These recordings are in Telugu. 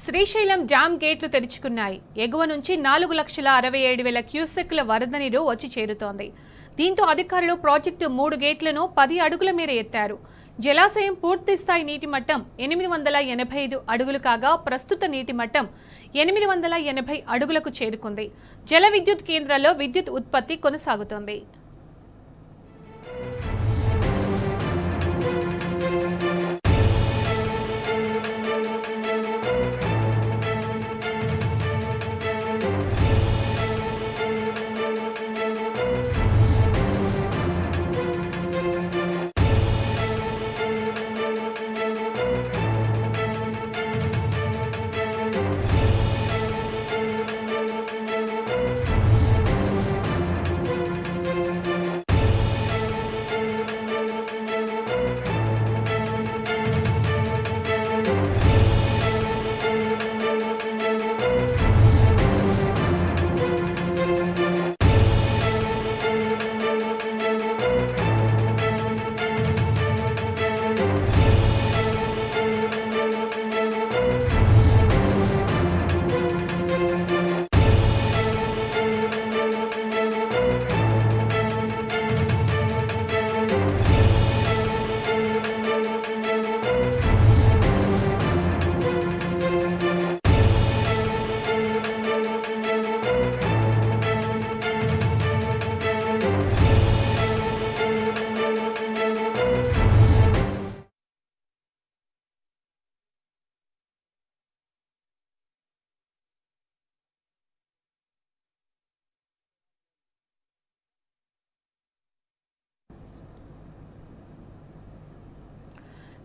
శ్రీశైలం డ్యాం గేట్లు తెరుచుకున్నాయి. ఎగువ నుంచి 4,67,000 క్యూసెక్ల వరద నీరు వచ్చి చేరుతోంది. దీంతో అధికారులు ప్రాజెక్టు 3 గేట్లను 10 అడుగుల మేర ఎత్తారు. జలాశయం పూర్తి స్థాయి నీటి మట్టం 885 అడుగులు కాగా ప్రస్తుత నీటి మట్టం 880 అడుగులకు చేరుకుంది. జల విద్యుత్ కేంద్రాల్లో విద్యుత్ ఉత్పత్తి కొనసాగుతోంది.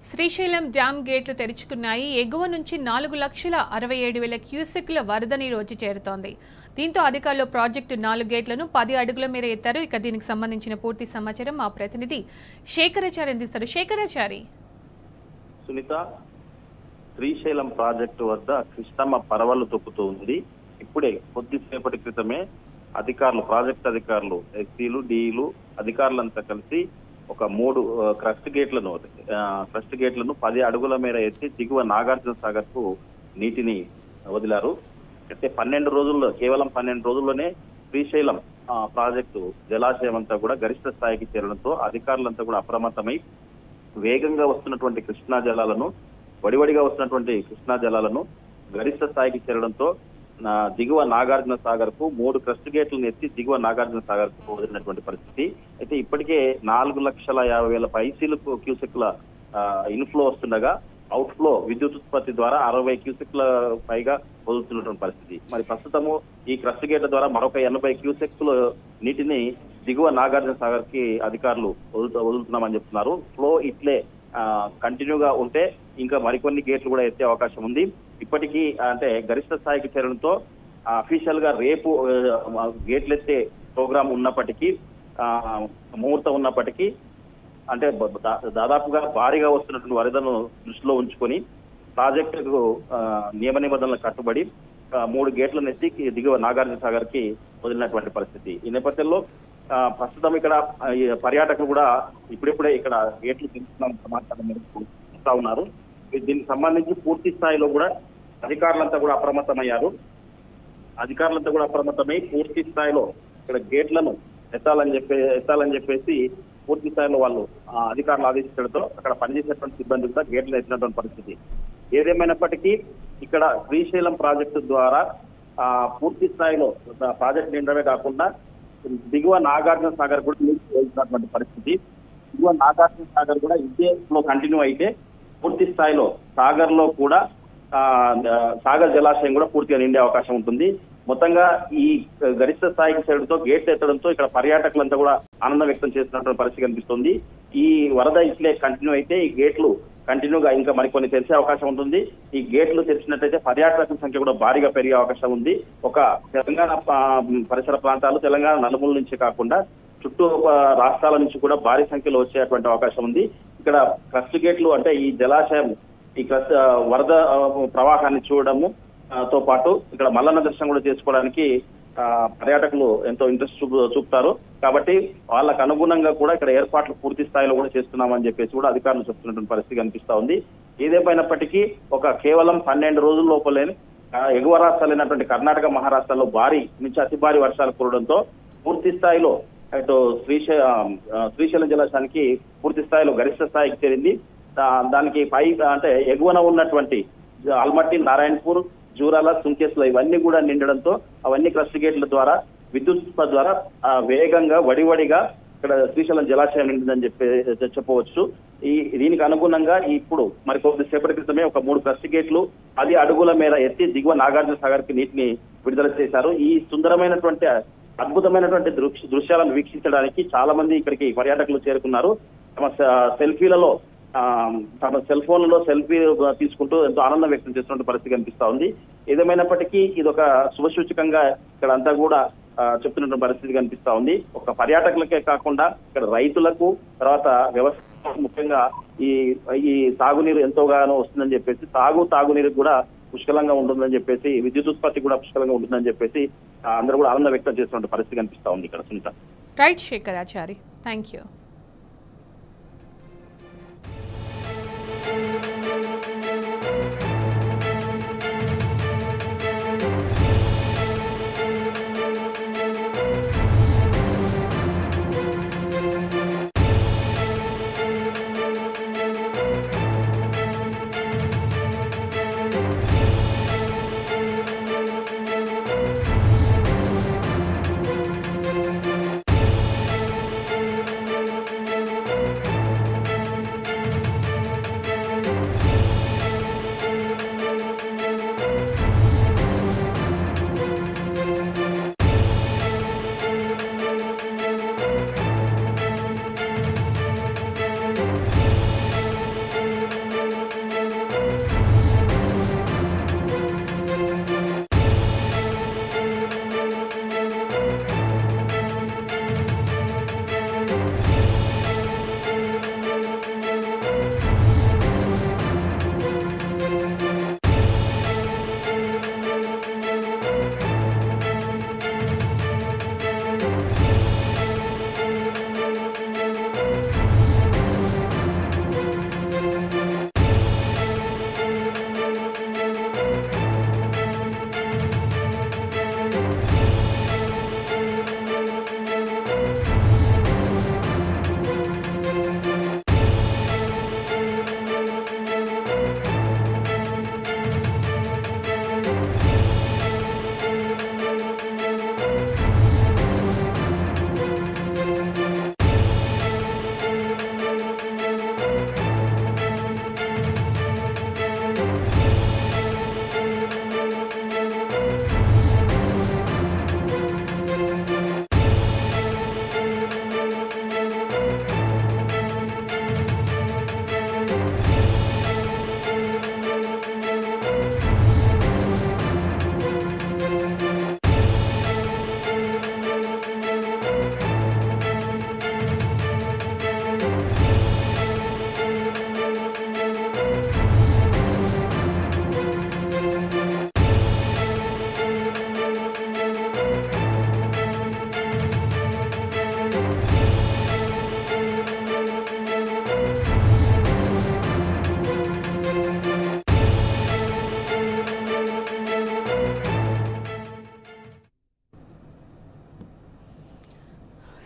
శ్రీశైలం డ్యాం గేట్లు తెరుచుకున్నాయి. ఎగువ నుంచి 4,67,000 క్యూసెక్ల వరద నీరు వచ్చి చేరుతోంది. దీంతో అధికారులు ప్రాజెక్టు 4 గేట్లను 10 అడుగుల మేర ఎత్తారు. ఇక దీనికి సంబంధించిన పూర్తి సమాచారం మా ప్రతినిధి శేఖరాచారి అందిస్తారు. శేఖరాచారి. సునీత, శ్రీశైలం ప్రాజెక్టు వద్ద కృష్ణమ్మ పరవళ్లు తొక్కుతూ ఉంది. ఇప్పుడే కొద్దిసేపటి క్రితమే ప్రాజెక్టు అధికారులు, ఎస్సీలు, డిఈలు అధికారులంతా కలిసి ఒక 3 క్రస్ట్ గేట్లను 10 అడుగుల మేర ఎత్తి దిగువ నాగార్జున సాగర్ కు నీటిని వదిలారు. అయితే కేవలం 12 రోజుల్లోనే శ్రీశైలం ప్రాజెక్టు జలాశయం అంతా కూడా గరిష్ట స్థాయికి చేరడంతో అధికారులంతా కూడా అప్రమత్తమై వేగంగా వస్తున్నటువంటి వడివడిగా వస్తున్నటువంటి కృష్ణా జలాలను గరిష్ట స్థాయికి చేరడంతో దిగువ నాగార్జున సాగర్ కు 3 క్రస్ట్ గేట్లను ఎత్తి దిగువ నాగార్జున సాగర్ కు వదిలినటువంటి పరిస్థితి. అయితే ఇప్పటికే 4,50,000 పైసీలకు క్యూసెక్ల ఇన్ఫ్లో వస్తుండగా అవుట్ ఫ్లో విద్యుత్ ఉత్పత్తి ద్వారా 60 క్యూసెక్ల పైగా వదులుతున్నటువంటి పరిస్థితి. మరి ప్రస్తుతము ఈ క్రస్ట్ గేట్ల ద్వారా మరొక 80 క్యూసెక్ల నీటిని దిగువ నాగార్జున సాగర్ కి అధికారులు వదులుతున్నామని చెప్తున్నారు. ఫ్లో ఇట్లే కంటిన్యూగా ఉంటే ఇంకా మరికొన్ని గేట్లు కూడా ఎత్తే అవకాశం ఉంది. ఇప్పటికీ అంటే గరిష్ట స్థాయికి చేరడంతో అఫీషియల్ గా రేపు గేట్లు ఎత్తే ప్రోగ్రాం ఉన్నప్పటికీ ముహూర్తం ఉన్నప్పటికీ అంటే దాదాపుగా భారీగా వస్తున్నటువంటి వరదను దృష్టిలో ఉంచుకొని ప్రాజెక్టుకు నియమ నిబంధనలకు కట్టుబడి 3 గేట్లను ఎత్తి దిగువ నాగార్జున సాగర్ కి వదిలినటువంటి పరిస్థితి. ఈ నేపథ్యంలో ప్రస్తుతం ఇక్కడ పర్యాటకులు కూడా ఇప్పుడిప్పుడే ఇక్కడ గేట్లు తెలుస్తున్న సమాచారం మేరకు ఇస్తా ఉన్నారు. దీనికి సంబంధించి పూర్తి స్థాయిలో కూడా అధికారులంతా కూడా అప్రమత్తమై పూర్తి స్థాయిలో ఇక్కడ గేట్లను ఎత్తాలని చెప్పేసి పూర్తి స్థాయిలో వాళ్ళు అధికారులు ఆదేశించడంతో అక్కడ పనిచేసేటువంటి సిబ్బంది కూడా గేట్లు ఎత్తినటువంటి పరిస్థితి. ఏదేమైనప్పటికీ ఇక్కడ శ్రీశైలం ప్రాజెక్టు ద్వారా పూర్తి స్థాయిలో ప్రాజెక్టు నిండమే కాకుండా దిగువ నాగార్జున సాగర్ కూడా వెళ్తున్నటువంటి పరిస్థితి. దిగువ నాగార్జున సాగర్ కూడా ఇదే ఫ్లో కంటిన్యూ అయితే పూర్తి స్థాయిలో సాగర్ లో కూడా సాగర్ జలాశయం కూడా పూర్తిగా నిండే అవకాశం ఉంటుంది. మొత్తంగా ఈ గరిష్ట స్థాయికి చేరడంతో గేట్లు ఎత్తడంతో ఇక్కడ పర్యాటకులంతా కూడా ఆనందం వ్యక్తం చేస్తున్నటువంటి పరిస్థితి కనిపిస్తుంది. ఈ వరద ఇట్లే కంటిన్యూ అయితే ఈ గేట్లు కంటిన్యూగా ఇంకా మరికొన్ని తెరిచే అవకాశం ఉంటుంది. ఈ గేట్లు తెరిచినట్లయితే పర్యాటకుల సంఖ్య కూడా భారీగా పెరిగే అవకాశం ఉంది. ఒక తెలంగాణ పరిసర ప్రాంతాలు, తెలంగాణ నలుమూల నుంచి కాకుండా చుట్టూ రాష్ట్రాల నుంచి కూడా భారీ సంఖ్యలో వచ్చేటువంటి అవకాశం ఉంది. ఇక్కడ క్రస్ట్ గేట్లు అంటే ఈ జలాశయం ఈ వరద ప్రవాహాన్ని చూడడము తో పాటు ఇక్కడ మల్లన్న దర్శనం కూడా చేసుకోవడానికి పర్యాటకులు ఎంతో ఇంట్రెస్ట్ చూపుతారు. కాబట్టి వాళ్ళకు అనుగుణంగా కూడా ఇక్కడ ఏర్పాట్లు పూర్తి స్థాయిలో కూడా చేస్తున్నామని చెప్పేసి కూడా అధికారులు చెప్తున్నటువంటి పరిస్థితి కనిపిస్తా ఉంది. ఏదేమైనప్పటికీ కేవలం 12 రోజుల లోపలే ఎగువ రాష్ట్రాలైనటువంటి కర్ణాటక, మహారాష్ట్రలో భారీ నుంచి అతి భారీ వర్షాలు కురవడంతో పూర్తి స్థాయిలో ఇటు శ్రీశైలం జలాశయానికి పూర్తి స్థాయిలో గరిష్ట స్థాయికి చేరింది. దానికి పై అంటే ఎగువన ఉన్నటువంటి ఆల్మట్టి, నారాయణపూర్, జూరాల, సుంకేశ్లో ఇవన్నీ కూడా నిండడంతో అవన్నీ క్రస్ట్ గేట్ల ద్వారా విద్యుత్ ద్వారా వేగంగా వడివడిగా ఇక్కడ శ్రీశైలం జలాశయం నిండిందని చెప్పవచ్చు. దీనికి అనుగుణంగా ఇప్పుడు మరి కొద్దిసేపటి క్రితమే 3 క్రస్ట్ గేట్లు 10 అడుగుల మేర ఎత్తి దిగువ నాగార్జున సాగర్ కి నీటిని విడుదల చేశారు. ఈ సుందరమైనటువంటి అద్భుతమైనటువంటి దృశ్యాలను వీక్షించడానికి చాలా మంది ఇక్కడికి పర్యాటకులు చేరుకున్నారు. తమ సెల్ఫీలలో తమ సెల్ ఫోన్లలో సెల్ఫీ తీసుకుంటూ ఎంతో ఆనందం వ్యక్తం చేస్తున్న పరిస్థితి కనిపిస్తా ఉంది. ఏదేమైనప్పటికీ ఇది ఒక శుభసూచకంగా ఇక్కడ అంతా కూడా చెప్తున్న పరిస్థితి కనిపిస్తా ఉంది. పర్యాటకులకే కాకుండా ఇక్కడ రైతులకు, తర్వాత వ్యవసాయం, ముఖ్యంగా ఈ సాగునీరు ఎంతోగానో వస్తుందని చెప్పేసి తాగునీరు కూడా పుష్కలంగా ఉంటుందని చెప్పేసి, విద్యుత్ ఉత్పత్తి కూడా పుష్కలంగా ఉంటుందని చెప్పేసి అందరూ కూడా ఆనందం వ్యక్తం చేస్తున్న పరిస్థితి కనిపిస్తా ఉంది ఇక్కడ. Sunitha. Right Shekharachari, thank you.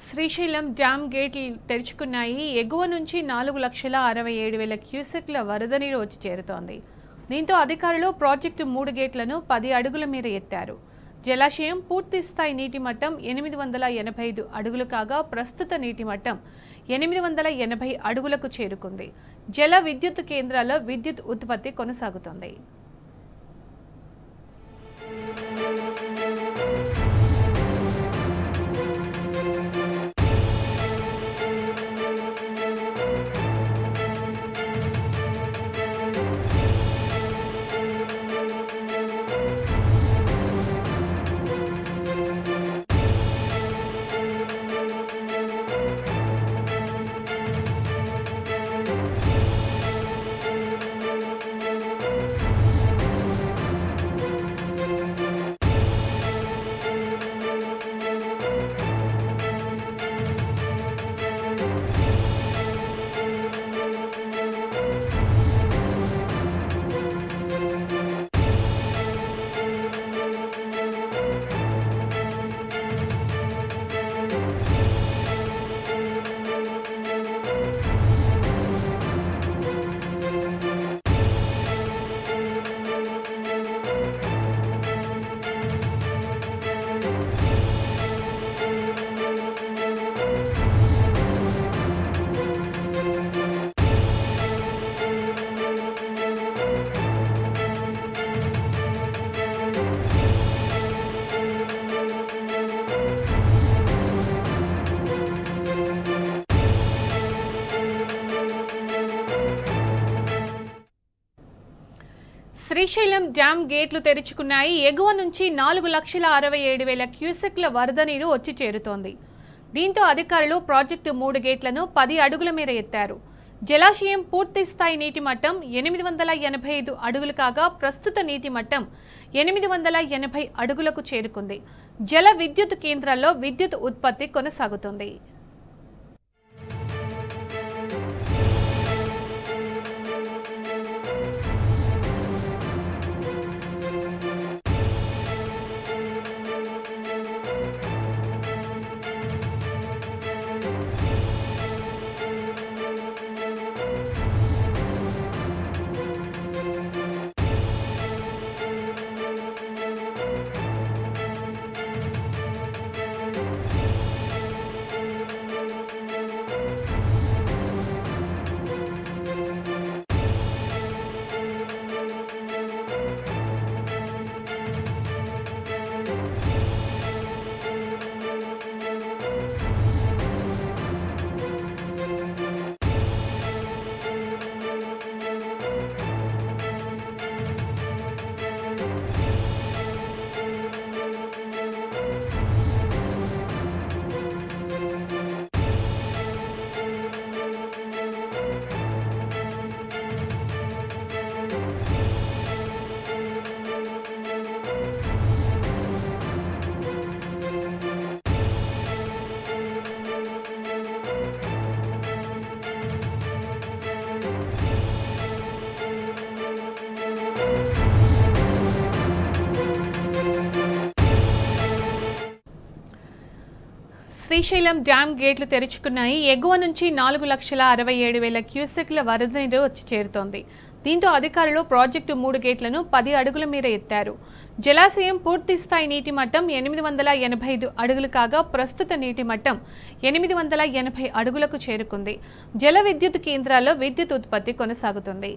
Srisailam dam గేట్లు తెరుచుకున్నాయి. ఎగువ నుంచి 4,67,000 క్యూసెక్ల వరద నీరు వచ్చి చేరుతోంది. దీంతో అధికారులు ప్రాజెక్టు 3 గేట్లను 10 అడుగుల మేర ఎత్తారు. జలాశయం పూర్తి స్థాయి నీటి మట్టం 885 అడుగులు కాగా ప్రస్తుత నీటి మట్టం 880 అడుగులకు చేరుకుంది. జల విద్యుత్ కేంద్రాల్లో విద్యుత్ ఉత్పత్తి కొనసాగుతోంది. శ్రీశైలం డ్యాం గేట్లు తెరుచుకున్నాయి. ఎగువ నుంచి 4,67,000 క్యూసెక్ల వరద నీరు వచ్చి చేరుతోంది. దీంతో అధికారులు ప్రాజెక్టు 3 గేట్లను 10 అడుగుల మేర ఎత్తారు. జలాశయం పూర్తి స్థాయి నీటి మట్టం 885 అడుగులు కాగా ప్రస్తుత నీటి మట్టం 880 అడుగులకు చేరుకుంది. జల విద్యుత్ కేంద్రాల్లో విద్యుత్ ఉత్పత్తి కొనసాగుతుంది. శ్రీశైలం డ్యాం గేట్లు తెరుచుకున్నాయి. ఎగువ నుంచి 4,67,000 క్యూసెక్ల వరద నీరు వచ్చి చేరుతోంది. దీంతో అధికారులు ప్రాజెక్టు 3 గేట్లను 10 అడుగుల మేర ఎత్తారు. జలాశయం పూర్తి స్థాయి నీటి మట్టం 885 అడుగులు కాగా ప్రస్తుత నీటి మట్టం 880 అడుగులకు చేరుకుంది. జల విద్యుత్ కేంద్రాల్లో విద్యుత్ ఉత్పత్తి కొనసాగుతుంది.